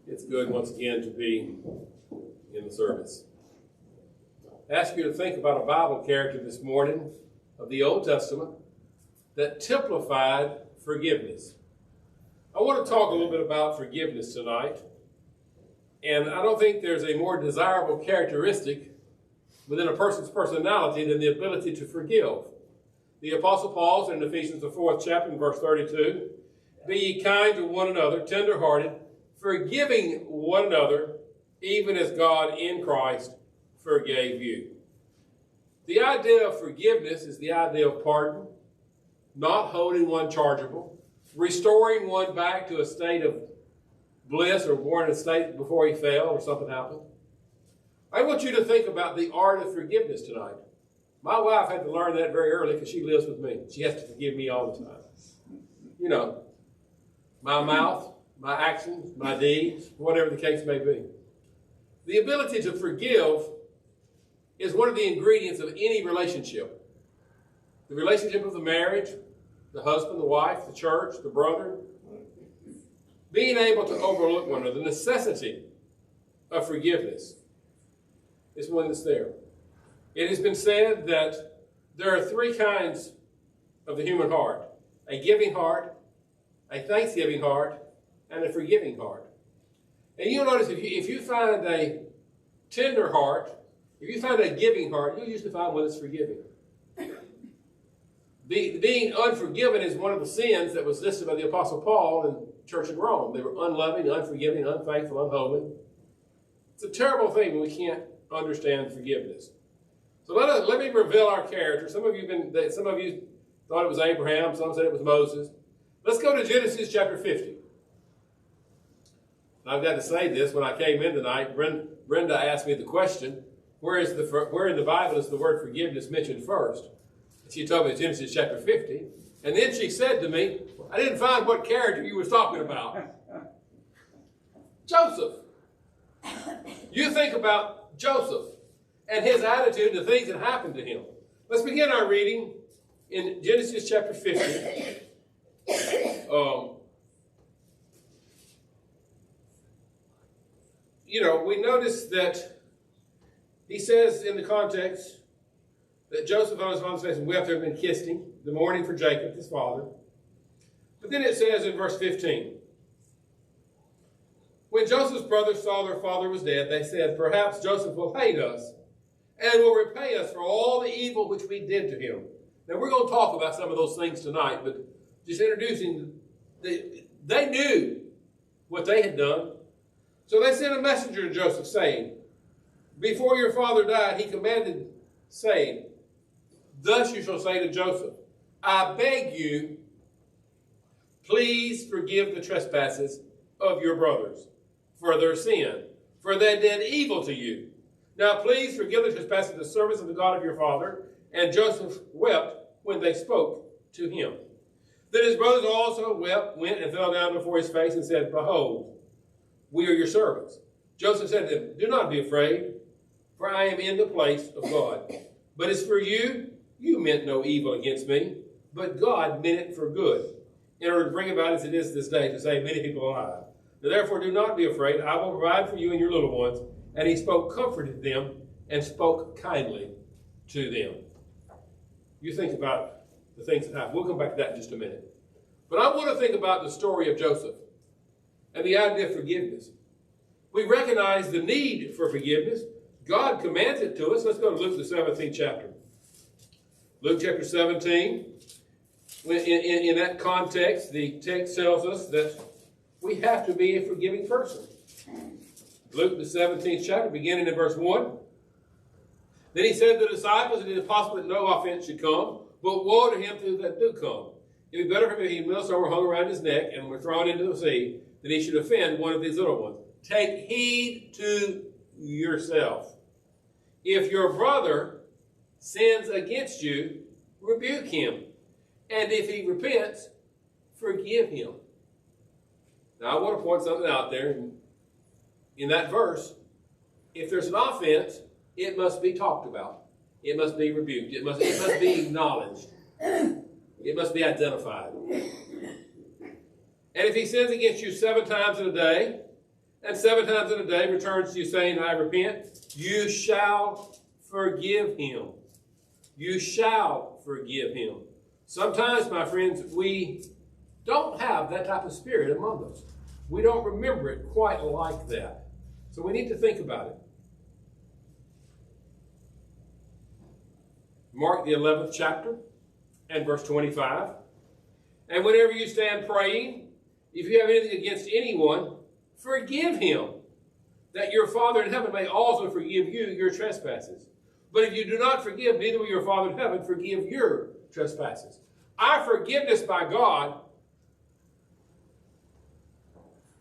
It's good once again to be in the service. I ask you to think about a Bible character this morning of the Old Testament that typified forgiveness. I want to talk a little bit about forgiveness tonight. And I don't think there's a more desirable characteristic within a person's personality than the ability to forgive. The Apostle Paul said in Ephesians, the 4th chapter, in verse 32, "Be ye kind to one another, tender-hearted, forgiving one another, even as God in Christ forgave you." The idea of forgiveness is the idea of pardon, not holding one chargeable, restoring one back to a state of bliss or born in a state before he fell or something happened. I want you to think about the art of forgiveness tonight. My wife had to learn that very early because she lives with me. She has to forgive me all the time. You know, my mouth, my actions, my deeds, whatever the case may be. The ability to forgive is one of the ingredients of any relationship. The relationship of the marriage, the husband, the wife, the church, the brother. Being able to overlook one another, the necessity of forgiveness is one that's there. It has been said that there are three kinds of the human heart: a giving heart, a thanksgiving heart, and a forgiving heart. And you'll notice if you find a tender heart, if you find a giving heart, you'll usually find one that's forgiving. Being unforgiven is one of the sins that was listed by the Apostle Paul in the church in Rome. They were unloving, unforgiving, unfaithful, unholy. It's a terrible thing when we can't understand forgiveness. So let me reveal our character. Some of you thought it was Abraham. Some said it was Moses. Let's go to Genesis chapter 50. I've got to say this. When I came in tonight, Brenda asked me the question, where in the Bible is the word forgiveness mentioned first? And she told me Genesis chapter 50. And then she said to me, I didn't find what character you was talking about. Joseph. You think about Joseph and his attitude and the things that happened to him. Let's begin our reading in Genesis chapter 50. We notice that he says in the context that Joseph on his father's face wept over and kissed him, the mourning for Jacob, his father. But then it says in verse 15, when Joseph's brothers saw their father was dead, they said, perhaps Joseph will hate us and will repay us for all the evil which we did to him. Now we're going to talk about some of those things tonight, but just introducing, they knew what they had done. So they sent a messenger to Joseph saying, before your father died, he commanded, saying, thus you shall say to Joseph, I beg you, please forgive the trespasses of your brothers for their sin, for they did evil to you. Now please forgive the trespasses of the servants of the God of your father. And Joseph wept when they spoke to him. Then his brothers also went and fell down before his face and said, behold, we are your servants. Joseph said to them, do not be afraid, for I am in the place of God. But as for you, you meant no evil against me, but God meant it for good, in order to bring about as it is this day, to save many people alive. Now, therefore, do not be afraid. I will provide for you and your little ones. And he spoke comfort to them and spoke kindly to them. You think about the things that happened. We'll come back to that in just a minute. But I want to think about the story of Joseph and the idea of forgiveness. We recognize the need for forgiveness. God commands it to us. Let's go to Luke, the 17th chapter. Luke chapter 17. In that context, the text tells us that we have to be a forgiving person. Luke, the 17th chapter, beginning in verse 1. Then he said to the disciples, it is possible that no offense should come, but woe to him that do come. It would be better for him if he millstone were hung around his neck and were thrown into the sea, than he should offend one of these little ones. Take heed to yourself. If your brother sins against you, rebuke him. And if he repents, forgive him. Now I want to point something out there. In that verse, if there's an offense, it must be talked about. It must be rebuked. It must be acknowledged. It must be identified. And if he sins against you 7 times in a day, and 7 times in a day returns to you saying, I repent, you shall forgive him. You shall forgive him. Sometimes, my friends, we don't have that type of spirit among us. We don't remember it quite like that. So we need to think about it. Mark the 11th chapter and verse 25. And whenever you stand praying, if you have anything against anyone, forgive him, that your Father in heaven may also forgive you your trespasses. But if you do not forgive, neither will your Father in heaven forgive your trespasses. Our forgiveness by God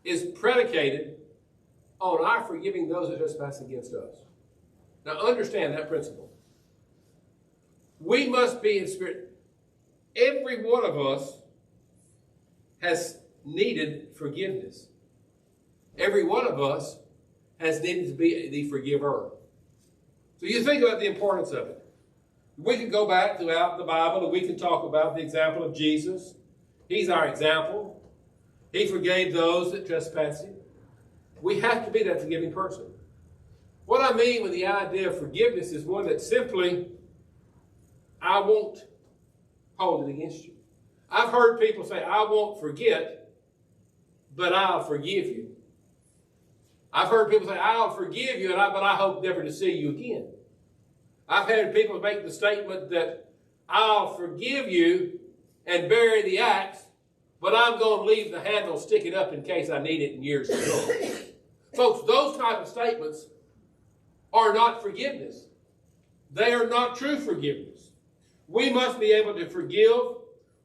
is predicated on our forgiving those that trespass against us. Now understand that principle. We must be in spirit. Every one of us has needed forgiveness. Every one of us has needed to be the forgiver. So you think about the importance of it. We can go back throughout the Bible and we can talk about the example of Jesus. He's our example. He forgave those that trespassed him. We have to be that forgiving person. What I mean with the idea of forgiveness is one that simply, I won't hold it against you. I've heard people say, I won't forget, but I'll forgive you. I've heard people say, I'll forgive you, but I hope never to see you again. I've had people make the statement that I'll forgive you and bury the axe, but I'm going to leave the handle sticking up in case I need it in years to come. Folks, those type of statements are not forgiveness. They are not true forgiveness. We must be able to forgive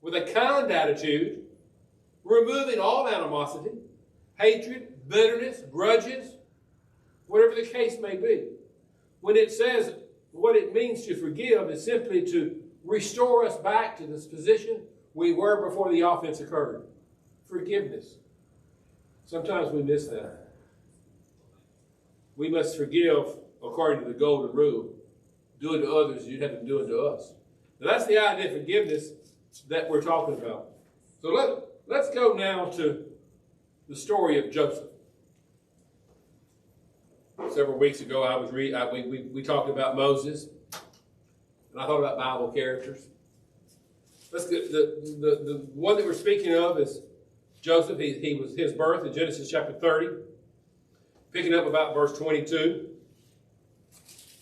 with a kind attitude, removing all animosity, hatred, bitterness, grudges, whatever the case may be. When it says what it means to forgive is simply to restore us back to this position we were before the offense occurred. Forgiveness. Sometimes we miss that. We must forgive according to the golden rule. Do it to others, you'd have to do it to us. Now that's the idea of forgiveness that we're talking about. So let's go now to the story of Joseph. Several weeks ago, we talked about Moses, and I thought about Bible characters. Let's get the one that we're speaking of is Joseph. He was his birth in Genesis chapter 30, picking up about verse 22.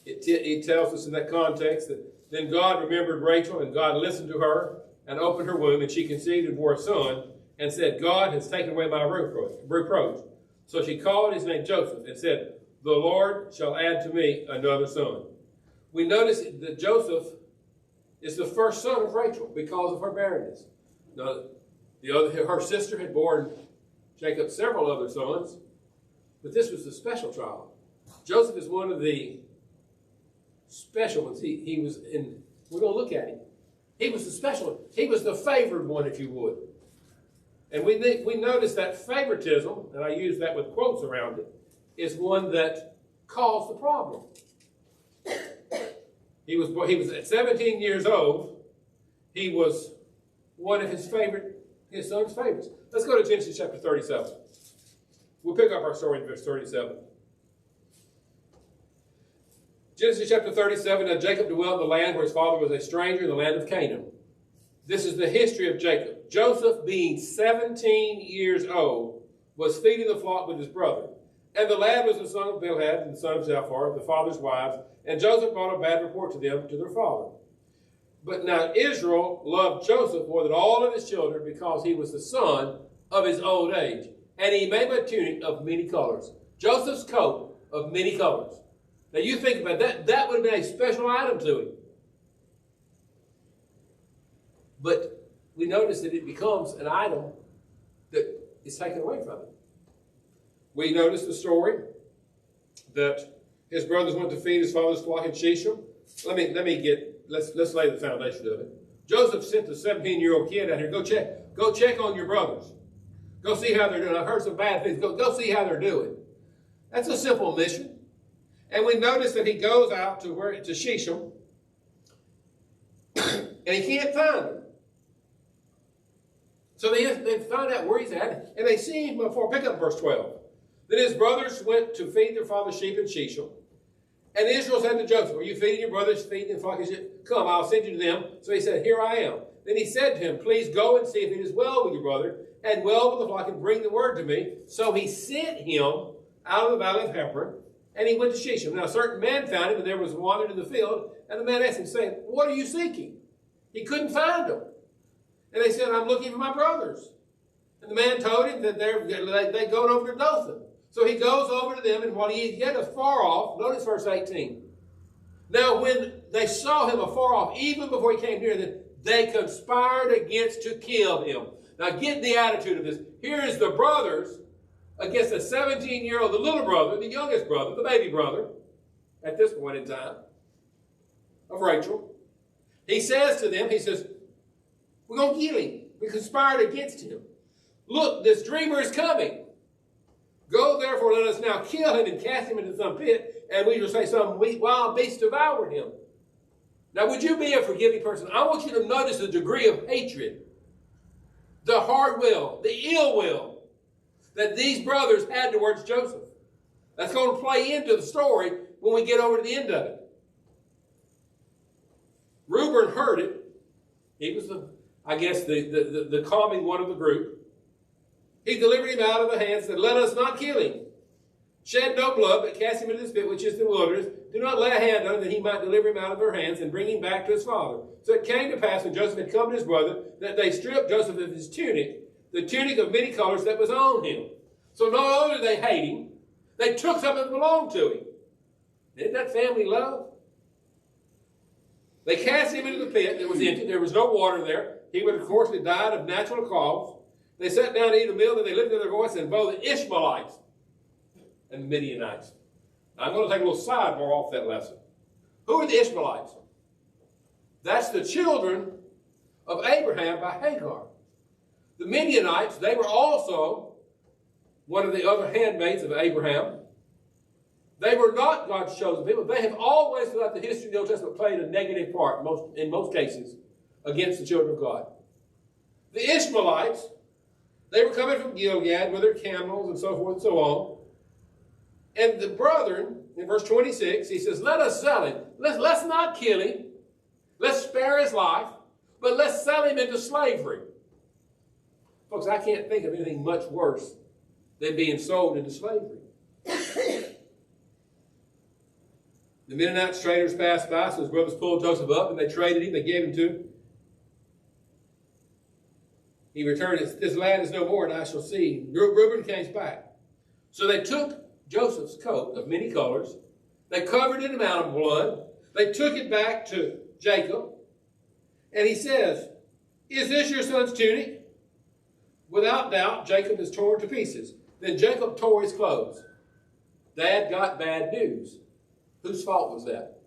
It tells us in that context that then God remembered Rachel, and God listened to her and opened her womb, and she conceived and bore a son, and said, God has taken away my reproach. So she called his name Joseph and said, the Lord shall add to me another son. We notice that Joseph is the first son of Rachel because of her barrenness. Now, her sister had borne Jacob several other sons, but this was the special child. Joseph is one of the special ones. He was in, we're going to look at him. He was the special one. He was the favored one, if you would. And we notice that favoritism, and I use that with quotes around it, is one that caused the problem. He was at 17 years old. He was one of his son's favorites. Let's go to Genesis chapter 37. We'll pick up our story in verse 37. Genesis chapter 37, now Jacob dwelt in the land where his father was a stranger, in the land of Canaan. This is the history of Jacob. Joseph, being 17 years old, was feeding the flock with his brother. And the lad was the son of Bilhah and the son of Zilpah, the father's wives. And Joseph brought a bad report to them, to their father. But now Israel loved Joseph more than all of his children because he was the son of his old age. And he made him a tunic of many colors. Joseph's coat of many colors. Now you think about that. That would have been a special item to him. But we notice that it becomes an item that is taken away from him. We notice the story that his brothers went to feed his father's flock in Shechem. Let's lay the foundation of it. Joseph sent the 17-year-old kid out here, go check on your brothers. Go see how they're doing. I've heard some bad things. Go see how they're doing. That's a simple mission. And we notice that he goes out to Shechem, and he can't find him. So they find out where he's at, and they see him before. Pick up verse 12. Then his brothers went to feed their father's sheep in Shechem. And Israel said to Joseph, are you feeding your brothers, feeding the flock of sheep? Come, I'll send you to them. So he said, here I am. Then he said to him, please go and see if it is well with your brother, and well with the flock, and bring the word to me. So he sent him out of the valley of Hebron, and he went to Shechem. Now a certain man found him, and there was wandering in the field, and the man asked him, saying, what are you seeking? He couldn't find them. And they said, I'm looking for my brothers. And the man told him that they'd gone over to Dothan. So he goes over to them, and while he is yet afar off, notice verse 18. Now when they saw him afar off, even before he came near them, they conspired against to kill him. Now get the attitude of this. Here is the brothers against the 17-year-old, the little brother, the youngest brother, the baby brother, at this point in time, of Rachel. He says to them, he says, we're going to kill him. We conspired against him. Look, this dreamer is coming. Go therefore, let us now kill him and cast him into some pit, and we will say some wild beast devoured him. Now, would you be a forgiving person? I want you to notice the degree of hatred, the hard will, the ill will that these brothers had towards Joseph. That's going to play into the story when we get over to the end of it. Reuben heard it. He was, the calming one of the group. He delivered him out of the hands and said, let us not kill him. Shed no blood, but cast him into this pit which is the wilderness. Do not lay a hand on him, that he might deliver him out of their hands and bring him back to his father. So it came to pass, when Joseph had come to his brother, that they stripped Joseph of his tunic, the tunic of many colors that was on him. So not only did they hate him, they took something that belonged to him. Isn't that family love? They cast him into the pit that was empty. There was no water there. He would, of course, have died of natural cause. They sat down to eat a meal, then they lifted their voice, and both the Ishmaelites and the Midianites. Now, I'm going to take a little sidebar off that lesson. Who are the Ishmaelites? That's the children of Abraham by Hagar. The Midianites, they were also one of the other handmaids of Abraham. They were not God's chosen people. They have always, throughout the history of the Old Testament, played a negative part, in most cases, against the children of God. The Ishmaelites, they were coming from Gilead with their camels and so forth and so on. And the brethren, in verse 26, he says, let us sell him. Let's not kill him. Let's spare his life, but let's sell him into slavery. Folks, I can't think of anything much worse than being sold into slavery. The Midianites traders passed by, so his brothers pulled Joseph up, and they traded him. They gave him to him. He returned, this lad is no more, and I shall see. Reuben came back. So they took Joseph's coat of many colors. They covered it in amount of blood. They took it back to Jacob. And he says, is this your son's tunic? Without doubt, Jacob is torn to pieces. Then Jacob tore his clothes. Dad got bad news. Whose fault was that?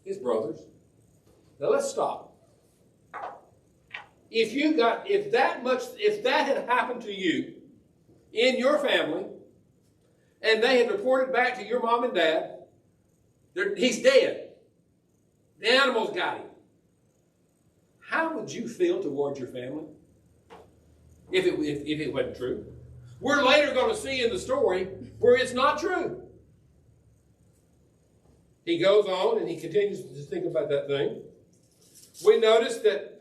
His brothers. Now let's stop. If that had happened to you in your family, and they had reported back to your mom and dad, he's dead. The animals got him. How would you feel towards your family if it wasn't true? We're later going to see in the story where it's not true. He goes on and he continues to think about that thing. We notice that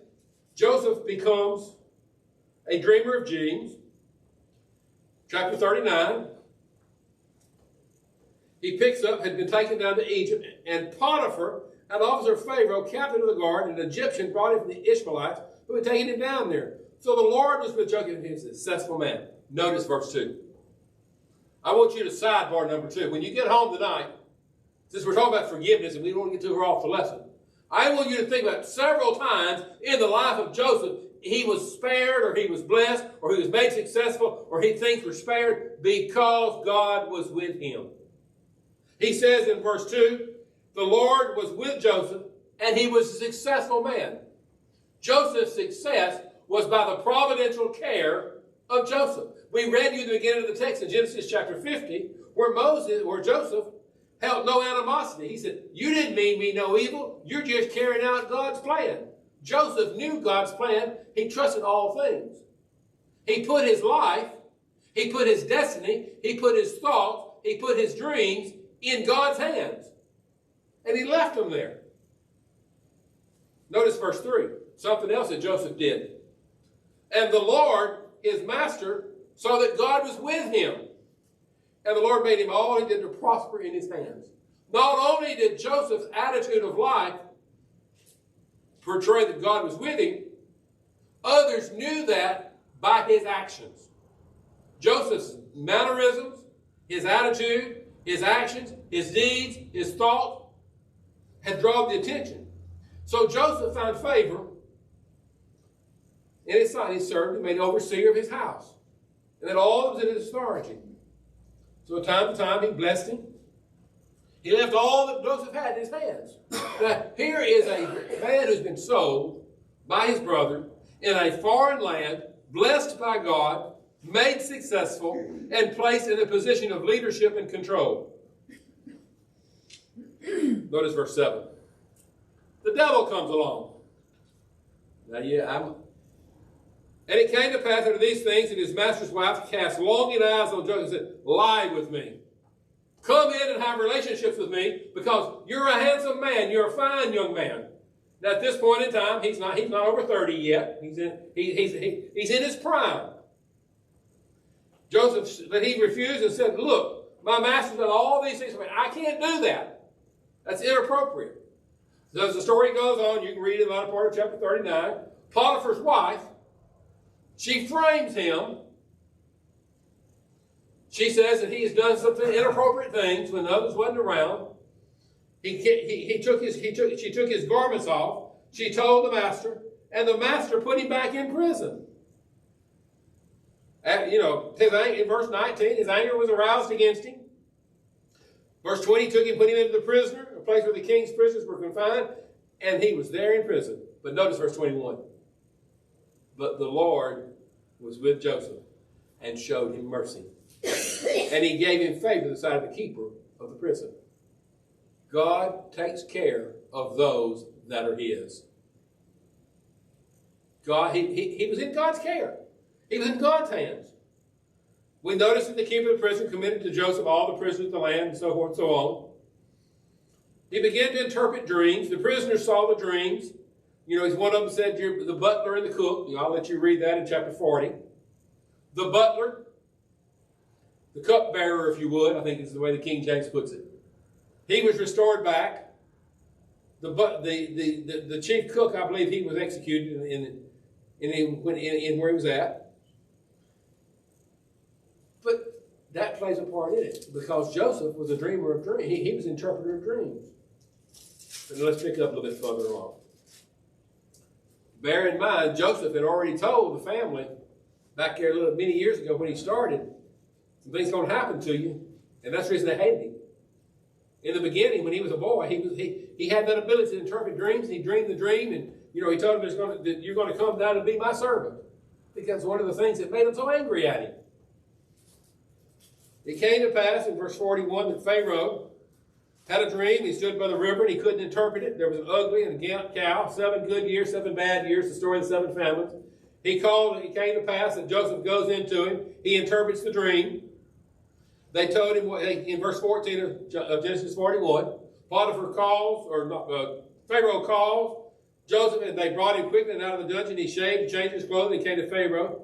Joseph becomes a dreamer of dreams. Chapter 39. He picks up, had been taken down to Egypt, and Potiphar, an officer of Pharaoh, captain of the guard, an Egyptian, brought him from the Ishmaelites, who had taken him down there. So the Lord was with Joseph, and he was a successful man. Notice verse 2. I want you to sidebar number 2. When you get home tonight, since we're talking about forgiveness and we don't want to get too far off the lesson, I want you to think about several times in the life of Joseph, he was spared, or he was blessed, or he was made successful, or things were spared because God was with him. He says in verse 2, the Lord was with Joseph, and he was a successful man. Joseph's success was by the providential care of Joseph. We read you the beginning of the text in Genesis chapter 50, where Joseph held no animosity. He said, you didn't mean me no evil. You're just carrying out God's plan. Joseph knew God's plan. He trusted all things. He put his life, He put his destiny, he put his thoughts, he put his dreams in God's hands. And he left them there. Notice verse 3. Something else that Joseph did. And the Lord, his master, saw that God was with him. And the Lord made him all he did to prosper in his hands. Not only did Joseph's attitude of life portray that God was with him, others knew that by his actions. Joseph's mannerisms, his attitude, his actions, his deeds, his thoughts had drawn the attention. So Joseph found favor in his sight. He served and made overseer of his house. And that all was in his authority. So time to time he blessed him. He left all that Joseph had in his hands. Now, here is a man who's been sold by his brother in a foreign land, blessed by God, made successful, and placed in a position of leadership and control. Notice verse 7. The devil comes along. Now, and it came to pass after these things that his master's wife cast longing eyes on Joseph and said, lie with me. Come in and have relationships with me because you're a handsome man. You're a fine young man. Now, at this point in time, he's not over 30 yet. He's in his prime. Joseph, but he refused and said, look, my master's done all these things for me. I can't do that. That's inappropriate. So as the story goes on, you can read it in the latter part of chapter 39. Potiphar's wife, she frames him. She says that he has done some inappropriate things when others wasn't around. She took his garments off. She told the master, and the master put him back in prison. In verse 19, his anger was aroused against him. Verse 20 took him, put him into the prisoner, a place where the king's prisoners were confined, and he was there in prison. But notice verse 21. But the Lord was with Joseph and showed him mercy. And he gave him favor in the sight of the keeper of the prison. God takes care of those that are his. God, he was in God's care. He was in God's hands. We notice that the keeper of the prison committed to Joseph all the prisoners of the land and so forth and so on. He began to interpret dreams. The prisoners saw the dreams. One of them said, you're the butler and the cook. I'll let you read that in chapter 40. The butler, the cupbearer, if you would, I think is the way the King James puts it. He was restored back. The chief cook, I believe, he was executed in where he was at. But that plays a part in it because Joseph was a dreamer of dreams. He was an interpreter of dreams. And let's pick up a little bit further on. Bear in mind, Joseph had already told the family back there many years ago when he started, something's going to happen to you, and that's the reason they hated him. In the beginning, when he was a boy, he had that ability to interpret dreams, and he dreamed the dream, and he told him that you're going to come down and be my servant. I think that's one of the things that made him so angry at him. It came to pass in verse 41 that Pharaoh had a dream. He stood by the river and he couldn't interpret it. There was an ugly and a gaunt cow, 7 good years, 7 bad years, the story of the 7 famines. It came to pass that Joseph goes into him. He interprets the dream. They told him, in verse 14 of Genesis 41, Pharaoh calls Joseph, and they brought him quickly out of the dungeon. He shaved, changed his clothes, and he came to Pharaoh.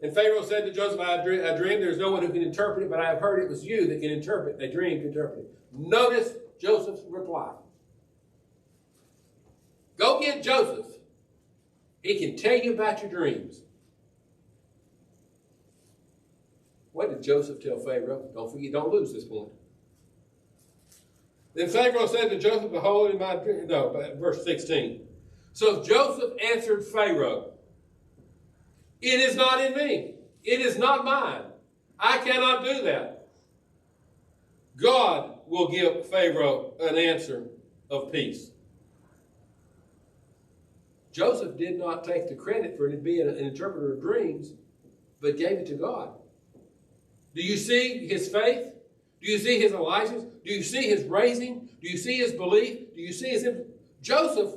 And Pharaoh said to Joseph, I dreamed. There's no one who can interpret it, but I have heard it was you that can interpret. They dreamed to interpret it. Notice Joseph's reply. Go get Joseph. He can tell you about your dreams. What did Joseph tell Pharaoh? Don't forget, don't lose this point. Then Pharaoh said to Joseph, behold, in my dream. No, verse 16. So Joseph answered Pharaoh, it is not in me. It is not mine. I cannot do that. God will give Pharaoh an answer of peace. Joseph did not take the credit for being an interpreter of dreams, but gave it to God. Do you see his faith? Do you see his allegiance? Do you see his raising? Do you see his belief? Do you see his... Joseph,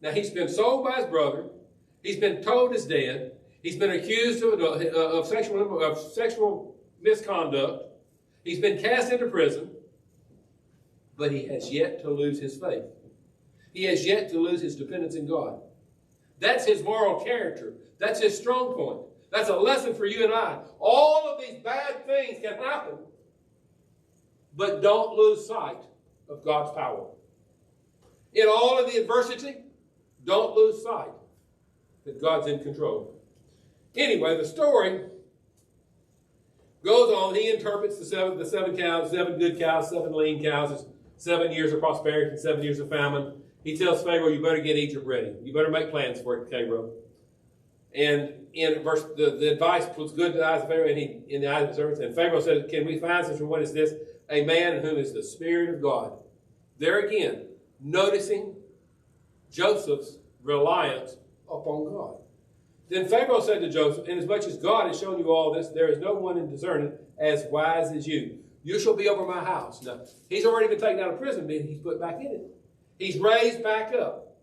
now he's been sold by his brother. He's been told he's dead. He's been accused of sexual misconduct. He's been cast into prison. But he has yet to lose his faith. He has yet to lose his dependence in God. That's his moral character. That's his strong point. That's a lesson for you and I. All of these bad things can happen, but don't lose sight of God's power. In all of the adversity, don't lose sight that God's in control. Anyway, the story goes on. He interprets the seven cows, 7 good cows, 7 lean cows, 7 years of prosperity and 7 years of famine. He tells Pharaoh, you better get Egypt ready. You better make plans for it, Pharaoh. And in verse, the advice was good to the eyes of Pharaoh and in the eyes of his servants. And Pharaoh said, can we find such a one as this? A man in whom is the Spirit of God. There again, noticing Joseph's reliance upon God. Then Pharaoh said to Joseph, inasmuch as God has shown you all this, there is no one in discerning as wise as you. You shall be over my house. Now, he's already been taken out of prison, but he's put back in it. He's raised back up.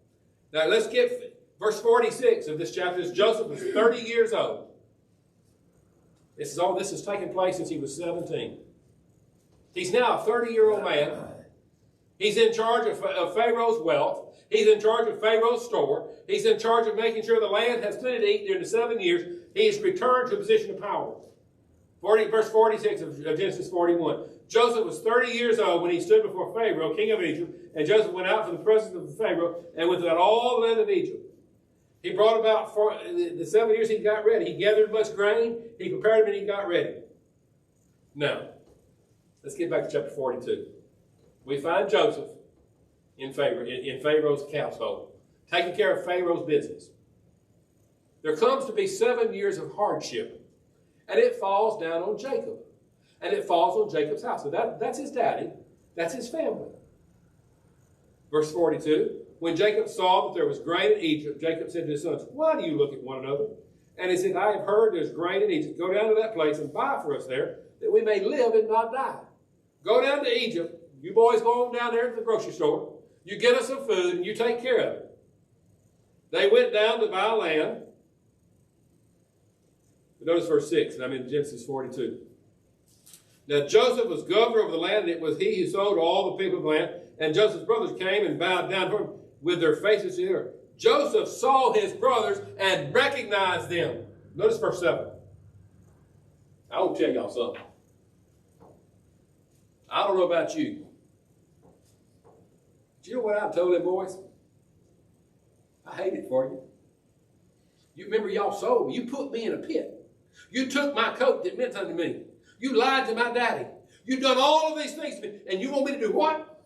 Now, let's get verse 46 of this chapter. Joseph was 30 years old. This is taking place since he was 17. He's now a 30-year-old man. He's in charge of Pharaoh's wealth. He's in charge of Pharaoh's store. He's in charge of making sure the land has plenty to eat during the 7 years. He's returned to a position of power. Verse 46 of Genesis 41. Joseph was 30 years old when he stood before Pharaoh, king of Egypt, and Joseph went out from the presence of Pharaoh and went throughout all the land of Egypt. He brought about the 7 years he got ready. He gathered much grain, he prepared them, and he got ready. Now, let's get back to chapter 42. We find Joseph in Pharaoh's household, taking care of Pharaoh's business. There comes to be 7 years of hardship, and it falls down on Jacob. And it falls on Jacob's house. So that's his daddy. That's his family. Verse 42. When Jacob saw that there was grain in Egypt, Jacob said to his sons, why do you look at one another? And he said, I have heard there's grain in Egypt. Go down to that place and buy for us there, that we may live and not die. Go down to Egypt. You boys go on down there to the grocery store. You get us some food and you take care of it. They went down to buy land. Notice verse 6, and I'm in Genesis 42. Now Joseph was governor of the land, and it was he who sold to all the people of the land. And Joseph's brothers came and bowed down to him with their faces to the earth. Joseph saw his brothers and recognized them. Notice verse 7. I want to tell y'all something. I don't know about you. Do you know what I told them boys? I hate it for you. You remember y'all sold me. You put me in a pit. You took my coat that meant something to me. You lied to my daddy. You've done all of these things to me. And you want me to do what?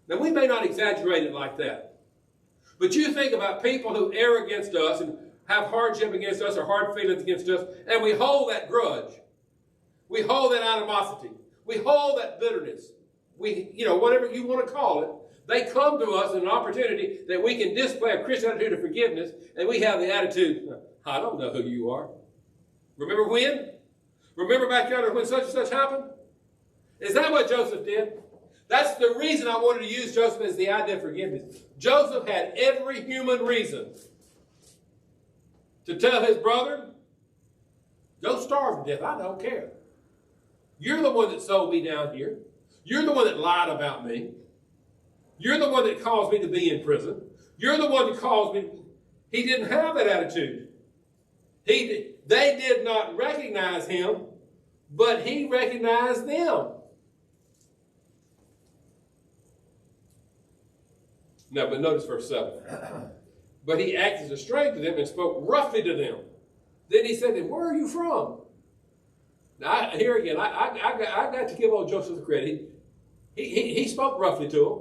Now, we may not exaggerate it like that. But you think about people who err against us and have hardship against us or hard feelings against us, and we hold that grudge. We hold that animosity. We hold that bitterness. Whatever you want to call it. They come to us in an opportunity that we can display a Christian attitude of forgiveness, and we have the attitude, I don't know who you are. Remember when? Remember back yonder when such and such happened? Is that what Joseph did? That's the reason I wanted to use Joseph as the idea of forgiveness. Joseph had every human reason to tell his brother, go starve to death. I don't care. You're the one that sold me down here. You're the one that lied about me. You're the one that caused me to be in prison. You're the one that caused me. He didn't have that attitude. They did not recognize him, but he recognized them. Now, but notice verse 7. But he acted as a stranger to them and spoke roughly to them. Then he said to them, where are you from? Now, here again, I got to give old Joseph the credit. He spoke roughly to them.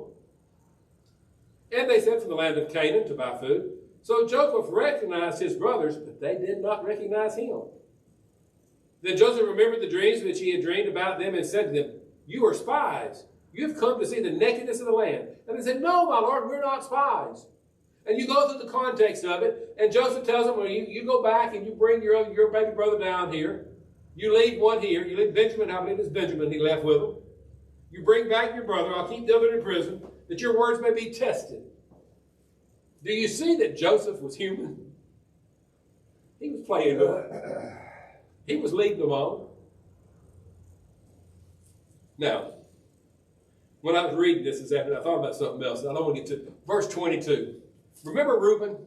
And they said, from the land of Canaan to buy food. So Joseph recognized his brothers, but they did not recognize him. Then Joseph remembered the dreams which he had dreamed about them and said to them, you are spies. You've come to see the nakedness of the land. And they said, no, my Lord, we're not spies. And you go through the context of it, and Joseph tells them, well, you go back and you bring your baby brother down here. You leave one here. You leave Benjamin. I believe it's Benjamin he left with him. You bring back your brother. I'll keep the other in prison, that your words may be tested. Do you see that Joseph was human? He was playing with them. He was leading them on. Now, when I was reading this afternoon, I thought about something else. And I don't want to get to verse 22. Remember Reuben?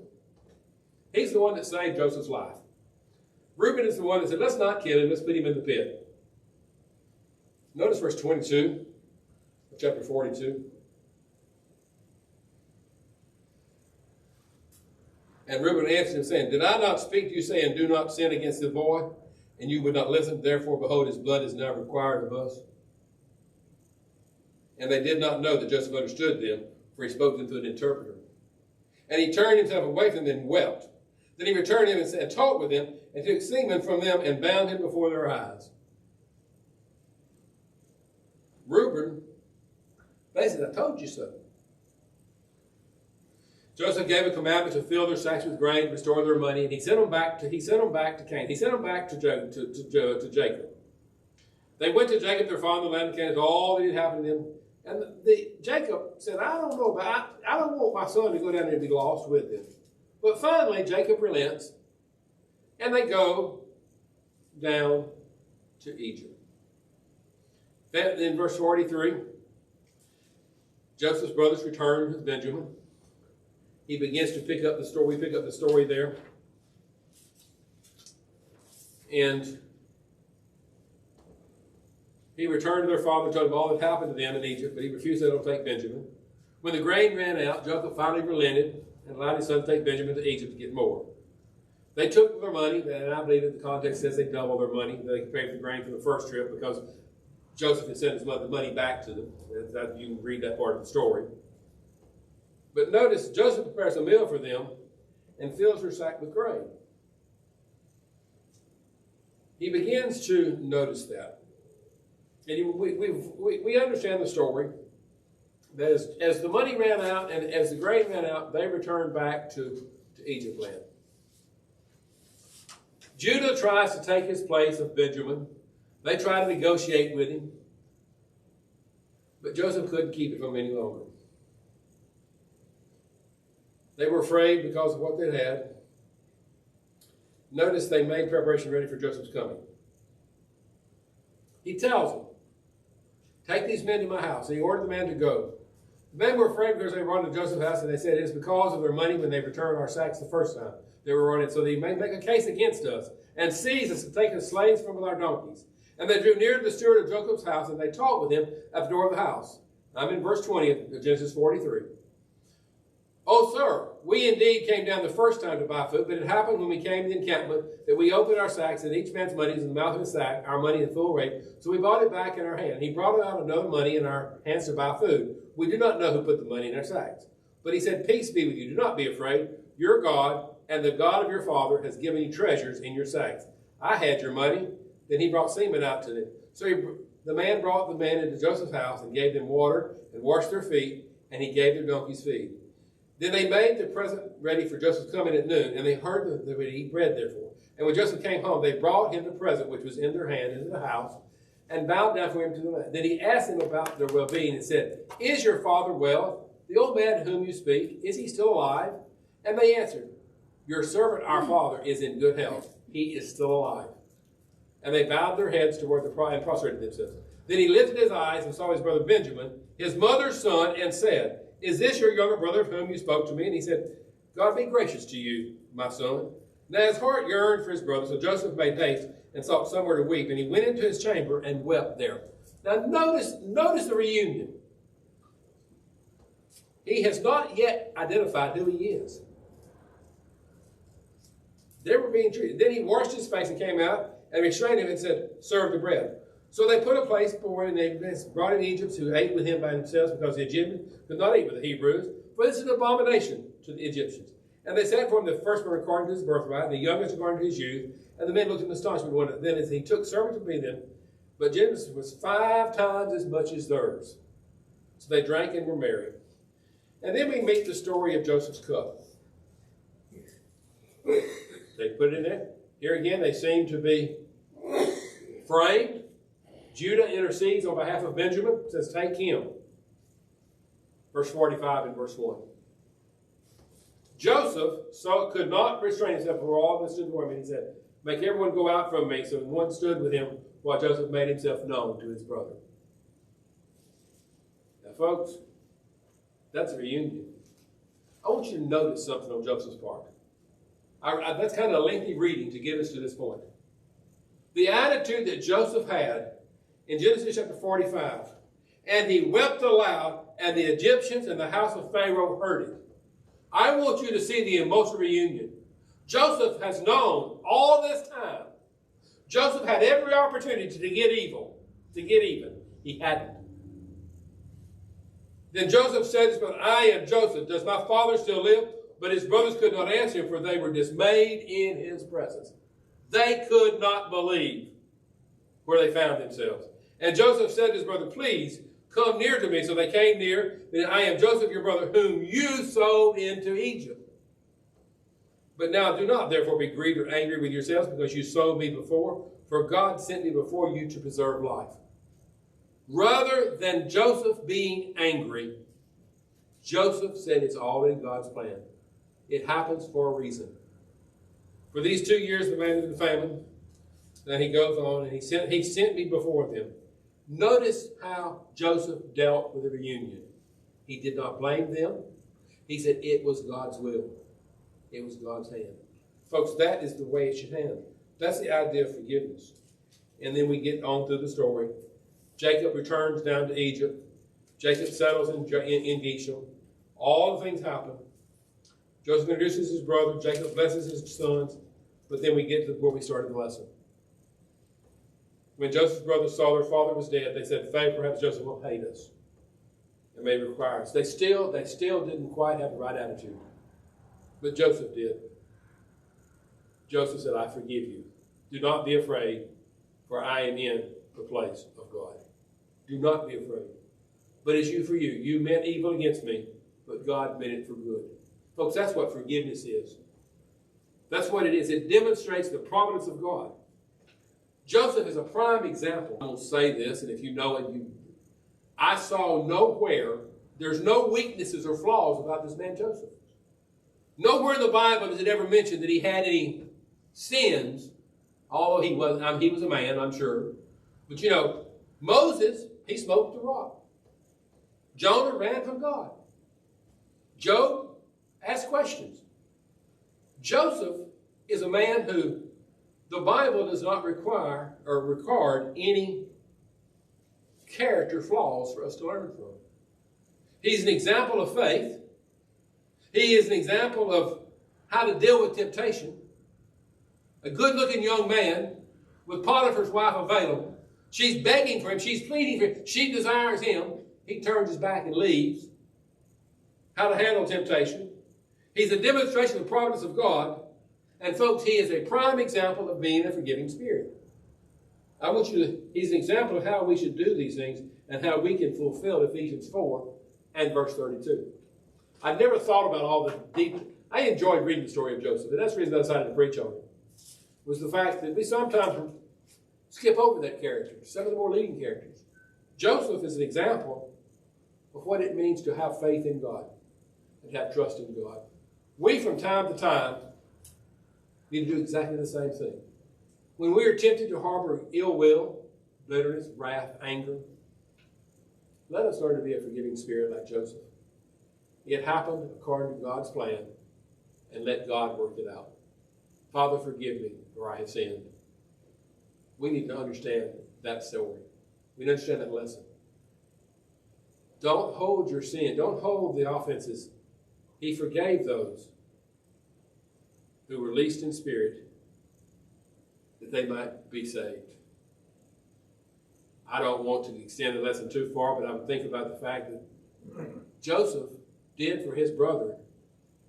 He's the one that saved Joseph's life. Reuben is the one that said, let's not kill him, let's put him in the pit. Notice verse 22 of chapter 42. And Reuben answered him, saying, did I not speak to you, saying, do not sin against the boy? And you would not listen. Therefore, behold, his blood is now required of us. And they did not know that Joseph understood them, for he spoke them through an interpreter. And he turned himself away from them and wept. Then he returned to them and talked with them, and took semen from them and bound him before their eyes. Reuben basically, I told you so. Joseph gave a commandment to fill their sacks with grain, restore their money, and he sent them back to Canaan. He sent them back to Jacob. They went to Jacob, their father, in the land of Canaan, all that had happened to them. And Jacob said, I don't want my son to go down there and be lost with them. But finally, Jacob relents, and they go down to Egypt. Then in verse 43, Joseph's brothers return with Benjamin. He begins to pick up the story. We pick up the story there. And he returned to their father and told him all that happened to them in Egypt, but he refused to take Benjamin. When the grain ran out, Jacob finally relented and allowed his son to take Benjamin to Egypt to get more. They took their money, and I believe that the context says they doubled their money. They paid for the grain for the first trip because Joseph had sent his money back to them. You can read that part of the story. But notice, Joseph prepares a meal for them and fills their sack with grain. He begins to notice that. And we understand the story. That as the money ran out and as the grain ran out, they returned back to Egypt land. Judah tries to take his place of Benjamin. They try to negotiate with him. But Joseph couldn't keep it from any longer. They were afraid because of what they had. Notice they made preparation ready for Joseph's coming. He tells them, take these men to my house. And he ordered the men to go. The men were afraid because they were to Joseph's house, and they said, it's because of their money when they returned our sacks the first time. They were running, so they may make a case against us and seize us and take us slaves from our donkeys. And they drew near to the steward of Jacob's house, and they talked with him at the door of the house. I'm in verse 20 of Genesis 43. Oh, sir, we indeed came down the first time to buy food, but it happened when we came to the encampment that we opened our sacks, and each man's money was in the mouth of his sack, our money in full rate. So we bought it back in our hand. He brought out another money in our hands to buy food. We do not know who put the money in our sacks. But he said, peace be with you. Do not be afraid. Your God and the God of your father has given you treasures in your sacks. I had your money. Then he brought semen out to them. So the man brought the men into Joseph's house and gave them water and washed their feet, and he gave their donkeys feed. Then they made the present ready for Joseph's coming at noon, and they heard that they would eat bread, therefore. And when Joseph came home, they brought him the present which was in their hand into the house, and bowed down for him to the land. Then he asked them about their well-being and said, is your father well? The old man to whom you speak, is he still alive? And they answered, your servant, our father, is in good health. He is still alive. And they bowed their heads toward the and prostrated themselves. Then he lifted his eyes and saw his brother Benjamin, his mother's son, and said, is this your younger brother of whom you spoke to me? And he said, God be gracious to you, my son. Now his heart yearned for his brother, so Joseph made haste and sought somewhere to weep. And he went into his chamber and wept there. Now notice the reunion. He has not yet identified who he is. They were being treated. Then he washed his face and came out and restrained him and said, serve the bread. So they put a place before him, and they brought in Egypt, who ate with him by themselves, because the Egyptians could not eat with the Hebrews, for this is an abomination to the Egyptians. And they set for him the firstborn according to his birthright, and the youngest according to his youth. And the men looked in astonishment one another. Then as he took servants to be them, but Jacob's was 5 times as much as theirs. So they drank and were merry. And then we meet the story of Joseph's cup. They put it in there. Here again, they seem to be framed. Judah intercedes on behalf of Benjamin, says, take him. Verse 45 and verse 1. Joseph could not restrain himself, for all that stood before him. And he said, make everyone go out from me. So one stood with him while Joseph made himself known to his brother. Now, folks, that's a reunion. I want you to notice something on Joseph's part. That's kind of a lengthy reading to get us to this point. The attitude that Joseph had in Genesis chapter 45, and he wept aloud, and the Egyptians and the house of Pharaoh heard it. I want you to see the emotional reunion. Joseph has known all this time. Joseph had every opportunity to get evil, to get even. He hadn't. Then Joseph said, but I am Joseph. Does my father still live? But his brothers could not answer him, for they were dismayed in his presence. They could not believe where they found themselves. And Joseph said to his brother, please come near to me. So they came near. Then I am Joseph, your brother, whom you sold into Egypt. But now do not therefore be grieved or angry with yourselves because you sold me before, for God sent me before you to preserve life. Rather than Joseph being angry, Joseph said it's all in God's plan. It happens for a reason. For these 2 years, the man of the famine, then he goes on and he sent me before them. Notice how Joseph dealt with the reunion. He did not blame them. He said it was God's will. It was God's hand. Folks, that is the way it should happen. That's the idea of forgiveness. And then we get on through the story. Jacob returns down to Egypt. Jacob settles in Gesham. All the things happen. Joseph introduces his brother. Jacob blesses his sons. But then we get to where we started the lesson. When Joseph's brothers saw their father was dead, they said, Faith, perhaps Joseph will hate us and may require us. They still didn't quite have the right attitude. But Joseph did. Joseph said, I forgive you. Do not be afraid, for I am in the place of God. Do not be afraid. But it's you for you. You meant evil against me, but God meant it for good. Folks, that's what forgiveness is. That's what it is. It demonstrates the providence of God. Joseph is a prime example. I won't say this, and if you know it, I saw nowhere, there's no weaknesses or flaws about this man Joseph. Nowhere in the Bible does it ever mention that he had any sins, although he was a man, I'm sure. But you know, Moses, he smoked the rock. Jonah ran from God. Job asked questions. Joseph is a man who the Bible does not require or record any character flaws for us to learn from. He's an example of faith. He is an example of how to deal with temptation. A good-looking young man with Potiphar's wife available. She's begging for him. She's pleading for him. She desires him. He turns his back and leaves. How to handle temptation. He's a demonstration of the providence of God. And folks, he is a prime example of being a forgiving spirit. He's an example of how we should do these things and how we can fulfill Ephesians 4 and verse 32. I never thought about all the deep. I enjoyed reading the story of Joseph, and that's the reason I decided to preach on it. Was the fact that we sometimes skip over that character, some of the more leading characters. Joseph is an example of what it means to have faith in God and have trust in God. We, from time to time, need to do exactly the same thing. When we are tempted to harbor ill will, bitterness, wrath, anger, let us learn to be a forgiving spirit like Joseph. It happened according to God's plan, and let God work it out. Father, forgive me, for I have sinned. We need to understand that story. We need to understand that lesson. Don't hold your sin. Don't hold the offenses. He forgave those who were least in spirit that they might be saved. I don't want to extend the lesson too far, but I'm thinking about the fact that Joseph did for his brother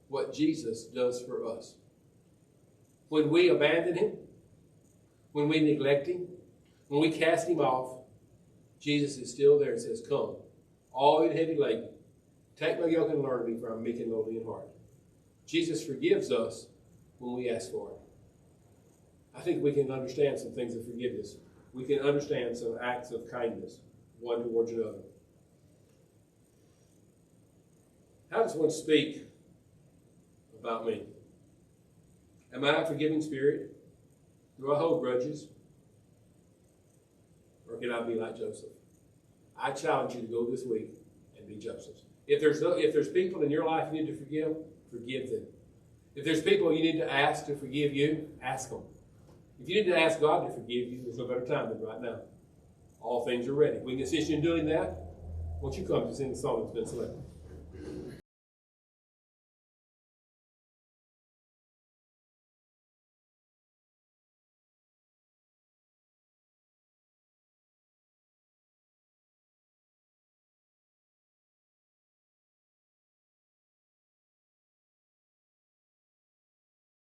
what Jesus does for us. When we abandon him, when we neglect him, when we cast him off, Jesus is still there and says, Come, all you heavy laden, take my yoke and learn of me, for I'm meek and lowly in heart. Jesus forgives us when we ask for it. I think we can understand some things of forgiveness. We can understand some acts of kindness, one towards another. How does one speak about me? Am I a forgiving spirit? Do I hold grudges? Or can I be like Joseph? I challenge you to go this week and be Joseph. If there's people in your life you need to forgive, forgive them. If there's people you need to ask to forgive you, ask them. If you need to ask God to forgive you, there's no better time than right now. All things are ready. We can assist you in doing that. Won't you come to sing the song that's been selected?